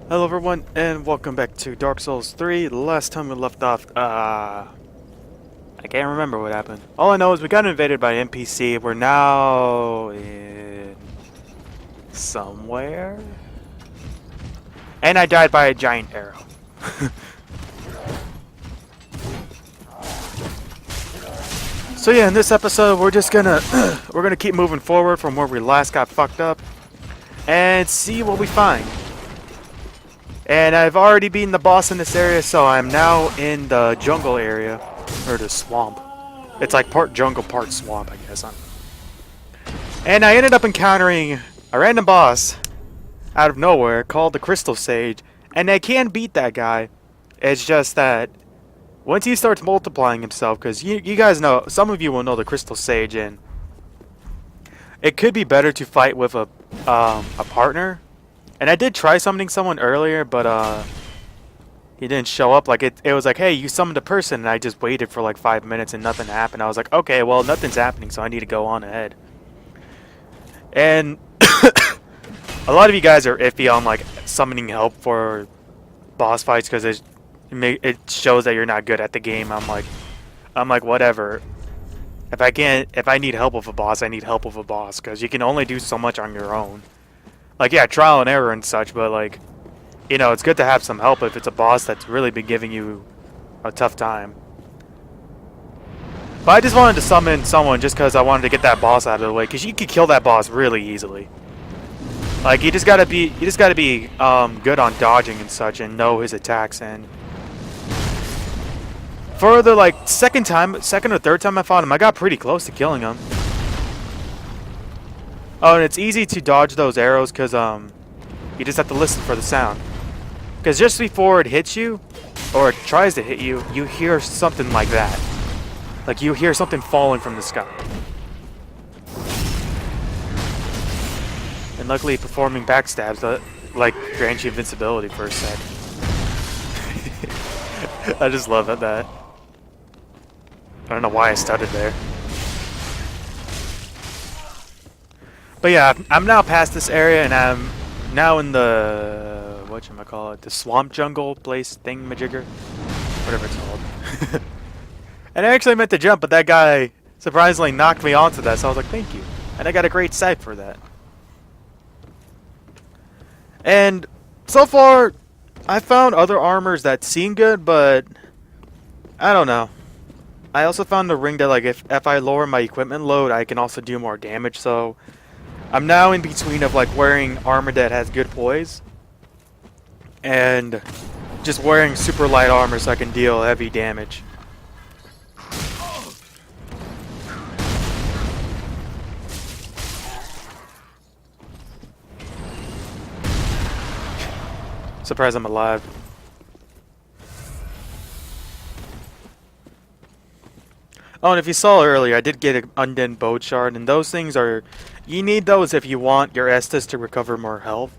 Hello everyone, and welcome back to Dark Souls 3. The last time we left off, I can't remember what happened. All I know is we got invaded by an NPC. We're now in somewhere. And I died by a giant arrow. So yeah, in this episode, we're just gonna we're gonna keep moving forward from where we last got fucked up and see what we find. And I've already beaten the boss in this area, so I'm now in the jungle area, or the swamp. It's like part jungle, part swamp, I guess. And I ended up encountering a random boss out of nowhere called the Crystal Sage, and I can beat that guy. It's just that once he starts multiplying himself, because you guys know, some of you will know the Crystal Sage, and it could be better to fight with a partner. And I did try summoning someone earlier, but he didn't show up. Like it was like, hey, you summoned a person, and I just waited for like 5 minutes and nothing happened. I was like, okay, well, nothing's happening, so I need to go on ahead. And a lot of you guys are iffy on like summoning help for boss fights because it shows that you're not good at the game. I'm like whatever. If I need help with a boss, I need help with a boss because you can only do so much on your own. Like, yeah, trial and error and such, but, like, you know, it's good to have some help if it's a boss that's really been giving you a tough time. But I just wanted to summon someone just because I wanted to get that boss out of the way, because you can kill that boss really easily. Like, you just gotta be good on dodging and such and know his attacks. And for the, like, second or third time I fought him, I got pretty close to killing him. Oh, and it's easy to dodge those arrows because you just have to listen for the sound. Because just before it hits you, or it tries to hit you, you hear something like that. Like you hear something falling from the sky. And luckily, performing backstabs like grants you invincibility for a sec. I just love that. I don't know why I stuttered there. But yeah, I'm now past this area, and I'm now in the whatchamacallit, the swamp jungle place thingamajigger, whatever it's called. And I actually meant to jump, but that guy surprisingly knocked me onto that, so I was like, thank you. And I got a great sight for that. And so far, I found other armors that seem good, but I don't know. I also found the ring that, like, if I lower my equipment load, I can also do more damage, so I'm now in between of like wearing armor that has good poise and just wearing super light armor so I can deal heavy damage. Surprised I'm alive. Oh, and if you saw earlier, I did get an undead bone shard, and those things are... You need those if you want your Estus to recover more health.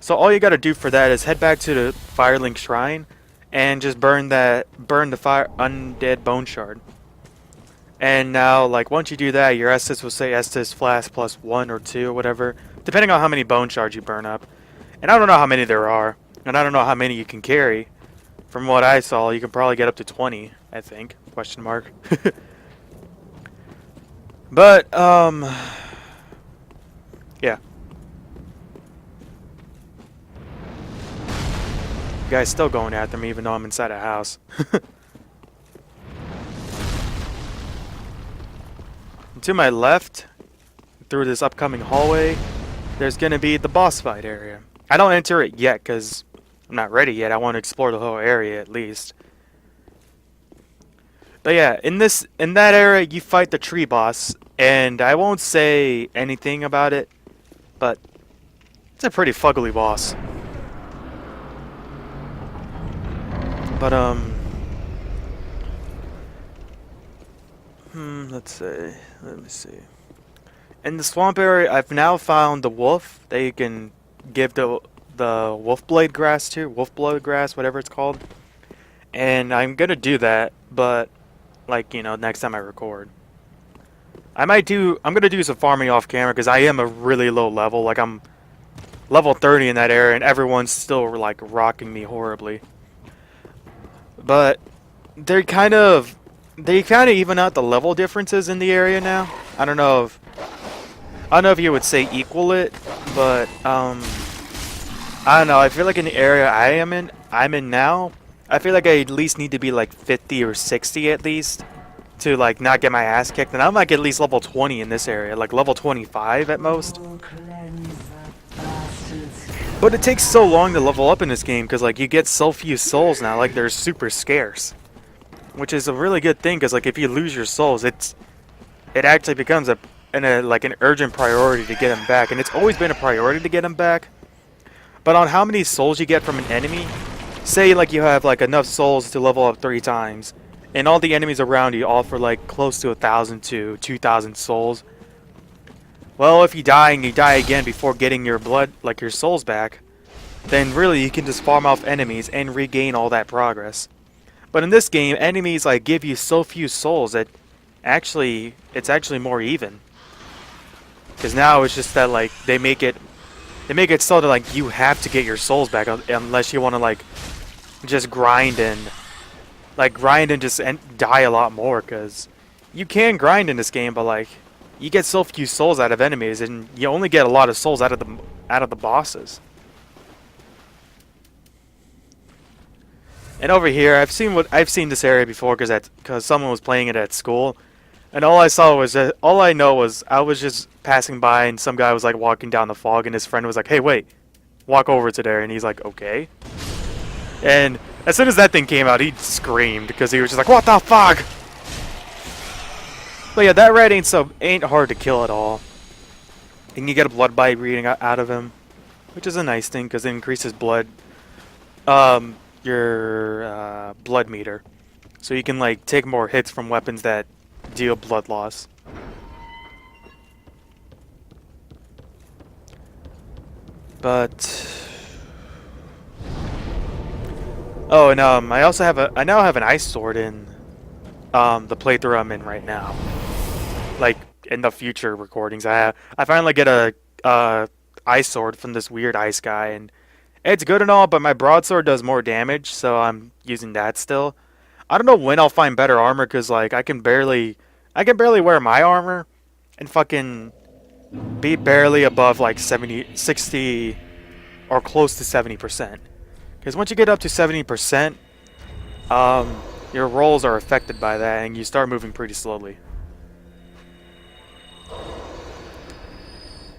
So all you gotta do for that is head back to the Firelink Shrine and just burn the undead bone shard. And now, like, once you do that, your Estus will say Estus Flask plus 1 or 2 or whatever, depending on how many bone shards you burn up. And I don't know how many there are, and I don't know how many you can carry. From what I saw, you can probably get up to 20, I think. Question mark. But, yeah. The guy's still going after me even though I'm inside a house. And to my left, through this upcoming hallway, there's going to be the boss fight area. I don't enter it yet because I'm not ready yet. I want to explore the whole area at least. But yeah, in that area you fight the tree boss, and I won't say anything about it, but it's a pretty fugly boss. But let's see. Let me see. In the swamp area, I've now found the wolf that you can give the wolf blade grass to, wolf blood grass, whatever it's called. And I'm gonna do that, but like, you know, next time I record. I'm gonna do some farming off camera because I am a really low level. Like I'm level 30 in that area, and everyone's still like rocking me horribly. But they kind of even out the level differences in the area now. I don't know if you would say equal it, but I don't know. I feel like in the area I'm in now, I feel like I at least need to be like 50 or 60 at least to like not get my ass kicked, and I'm like at least level 20 in this area, like level 25 at most. But it takes so long to level up in this game because like you get so few souls now, like they're super scarce, which is a really good thing because like if you lose your souls, it actually becomes like an urgent priority to get them back, and it's always been a priority to get them back. But on how many souls you get from an enemy, say like you have like enough souls to level up 3 times, and all the enemies around you offer like close to 1,000 to 2,000 souls. Well, if you die and you die again before getting your blood, like your souls back, then really you can just farm off enemies and regain all that progress. But in this game, enemies like give you so few souls that it's actually more even. Because now it's just that like they make it so that like you have to get your souls back unless you want to like just grind and just die a lot more. Because you can grind in this game, but like you get so few souls out of enemies, and you only get a lot of souls out of the bosses. And over here, I've seen this area before because someone was playing it at school, and all I know was I was just passing by, and some guy was like walking down the fog, and his friend was like, "Hey, wait, walk over to there," and he's like, "Okay." And as soon as that thing came out, he screamed because he was just like, "What the fuck?" But yeah, that rat ain't hard to kill at all. And you get a blood bite reading out of him, which is a nice thing because it increases your blood meter, so you can like take more hits from weapons that deal blood loss. But oh, and I now have an ice sword in the playthrough I'm in right now. Like in the future recordings, I finally get a ice sword from this weird ice guy, and it's good and all, but my broadsword does more damage, so I'm using that still. I don't know when I'll find better armor, because like I can barely wear my armor and fucking be barely above like 60 or close to 70%. Because once you get up to 70%, your rolls are affected by that, and you start moving pretty slowly.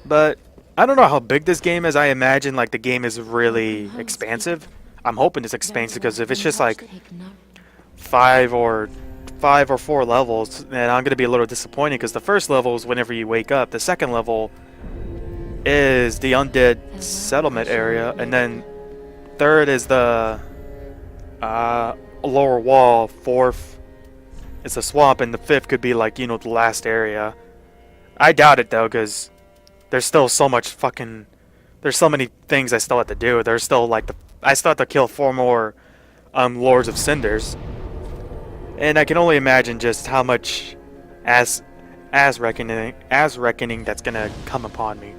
But I don't know how big this game is. I imagine like the game is really expansive. I'm hoping it's expansive, because if it's just like 5 or 4 levels, then I'm gonna be a little disappointed, because the first level is whenever you wake up. The second level is the undead settlement area, and then third is the lower wall. Fourth is a swamp, and the fifth could be like, you know, the last area. I doubt it though, because there's still so much fucking... There's so many things I still have to do. There's still like I still have to kill 4 more Lords of Cinders. And I can only imagine just how much as reckoning that's gonna come upon me.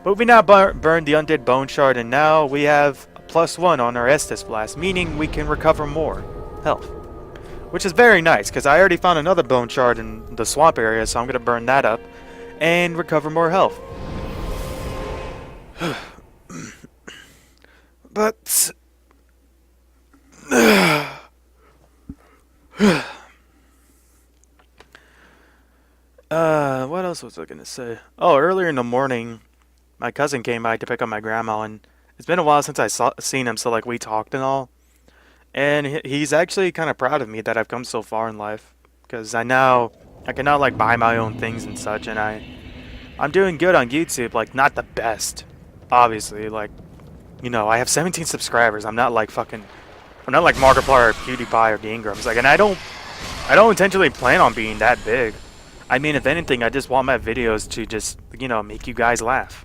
But we now burned the Undead Bone Shard, and now we have a +1 on our Estus Blast, meaning we can recover more health. Which is very nice, because I already found another Bone Shard in the swamp area, so I'm gonna burn that up and recover more health. But what else was I gonna say? Oh, earlier in the morning, my cousin came by to pick up my grandma, and it's been a while since I seen him, so like we talked and all. And he's actually kind of proud of me that I've come so far in life, because I can now like buy my own things and such, and I'm doing good on YouTube. Like, not the best, obviously. Like, you know, I have 17 subscribers. I'm not like Markiplier or PewDiePie or The Ingrams. Like, and I don't intentionally plan on being that big. I mean, if anything, I just want my videos to just, you know, make you guys laugh.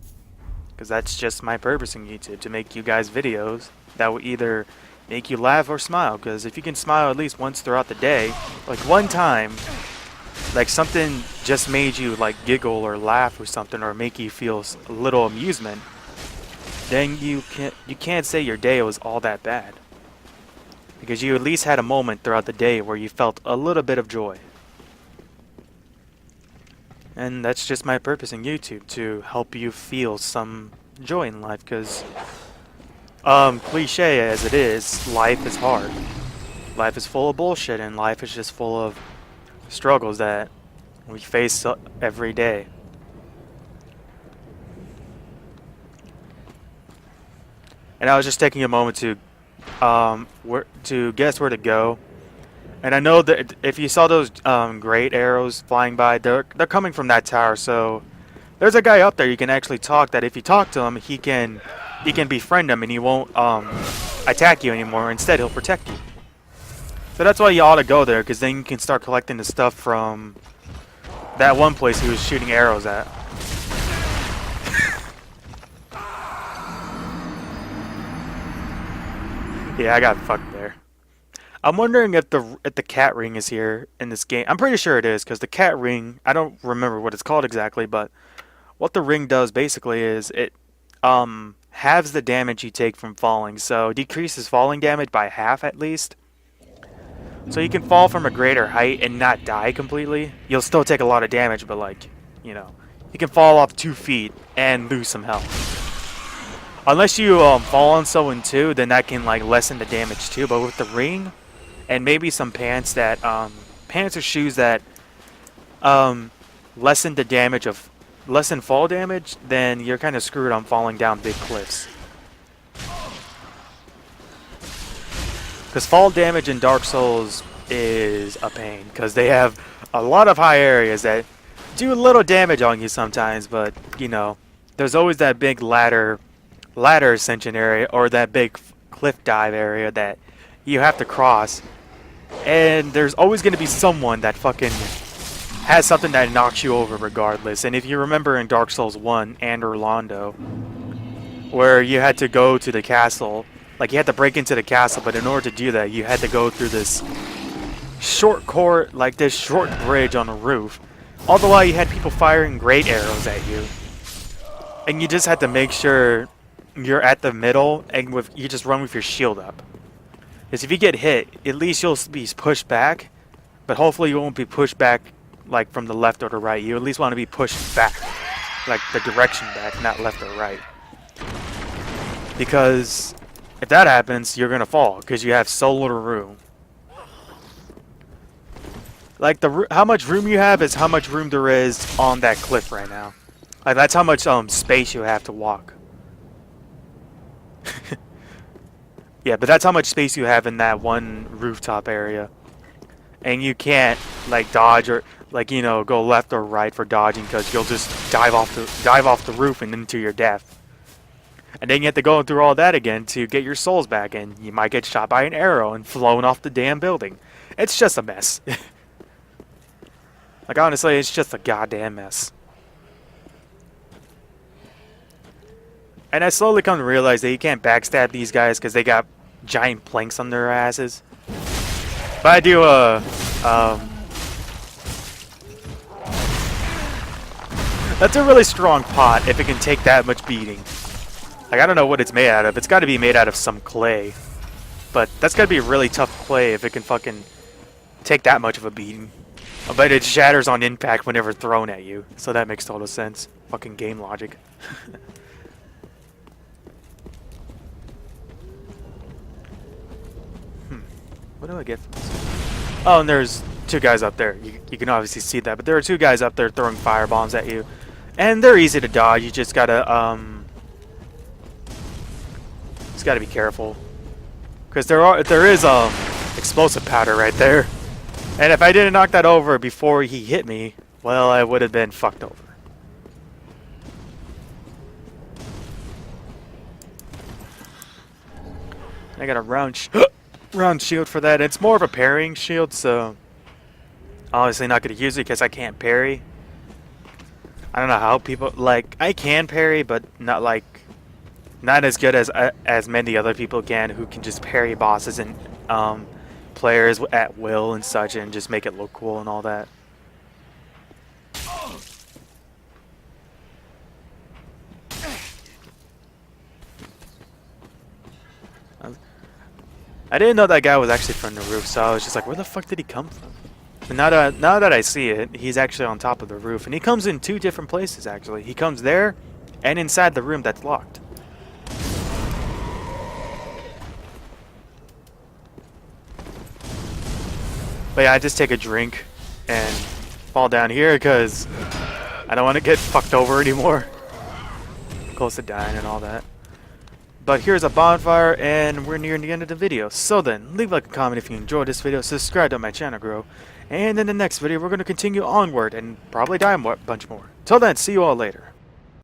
Because that's just my purpose in YouTube, to make you guys videos that will either make you laugh or smile. Because if you can smile at least once throughout the day, like one time, like something just made you like giggle or laugh or something, or make you feel a little amusement, then you can't say your day was all that bad, because you at least had a moment throughout the day where you felt a little bit of joy. And that's just my purpose in YouTube, to help you feel some joy in life, because cliche as it is, life is hard. Life is full of bullshit, and life is just full of struggles that we face every day. And I was just taking a moment to guess where to go. And I know that if you saw those great arrows flying by, they're coming from that tower. So there's a guy up there you can actually talk. That if you talk to him, he can befriend him, and he won't attack you anymore. Instead, he'll protect you. So that's why you ought to go there, because then you can start collecting the stuff from that one place he was shooting arrows at. Yeah, I got fucked there. I'm wondering if the cat ring is here in this game. I'm pretty sure it is, because the cat ring, I don't remember what it's called exactly, but what the ring does basically is it halves the damage you take from falling. So decreases falling damage by half at least. So you can fall from a greater height and not die completely. You'll still take a lot of damage, but like, you know, you can fall off 2 feet and lose some health. Unless you fall on someone too, then that can like lessen the damage too. But with the ring and maybe some pants or shoes that lessen the damage of lessen fall damage, then you're kind of screwed on falling down big cliffs. Because fall damage in Dark Souls is a pain, because they have a lot of high areas that do a little damage on you sometimes, but you know, there's always that big ladder ascension area, or that big cliff dive area that you have to cross, and there's always going to be someone that fucking has something that knocks you over regardless. And if you remember in Dark Souls 1 and Orlando, where you had to go to the castle, like you had to break into the castle, but in order to do that you had to go through this short court, like this short bridge on a roof. All the while you had people firing great arrows at you, and you just had to make sure you're at the middle, and you just run with your shield up. Because if you get hit, at least you'll be pushed back, but hopefully you won't be pushed back like from the left or the right. You at least want to be pushed back, like the direction back, not left or right. Because if that happens, you're gonna fall, because you have so little room. Like how much room you have is how much room there is on that cliff right now. Like that's how much space you have to walk. Yeah, but that's how much space you have in that one rooftop area. And you can't like dodge or like, you know, go left or right for dodging, because you'll just dive off the roof and into your death. And then you have to go through all that again to get your souls back, and you might get shot by an arrow and flown off the damn building. It's just a mess. Like honestly, it's just a goddamn mess. And I slowly come to realize that you can't backstab these guys because they got giant planks on their asses. But I do that's a really strong pot if it can take that much beating. Like I don't know what it's made out of. It's got to be made out of some clay. But that's got to be really tough clay if it can fucking take that much of a beating. But it shatters on impact whenever thrown at you. So that makes total sense. Fucking game logic. What do I get from this? Oh, and there's 2 guys up there. You can obviously see that. But there are 2 guys up there throwing fire bombs at you. And they're easy to dodge. You just gotta, just gotta be careful. Because there is explosive powder right there. And if I didn't knock that over before he hit me, well, I would have been fucked over. I got a round shield for that. It's more of a parrying shield, so obviously not going to use it because I can't parry. I don't know how people, like, I can parry, but not as good as many other people can, who can just parry bosses and players at will and such, and just make it look cool and all that. I didn't know that guy was actually from the roof, so I was just like, where the fuck did he come from? But now that I see it, he's actually on top of the roof, and he comes in two different places actually. He comes there, and inside the room that's locked. But yeah, I just take a drink and fall down here because I don't want to get fucked over anymore. Close to dying and all that. But here's a bonfire, and we're nearing the end of the video. So then, leave a like, a comment if you enjoyed this video, subscribe to my channel grow, and in the next video we're going to continue onward and probably die a bunch more. Till then, see you all later.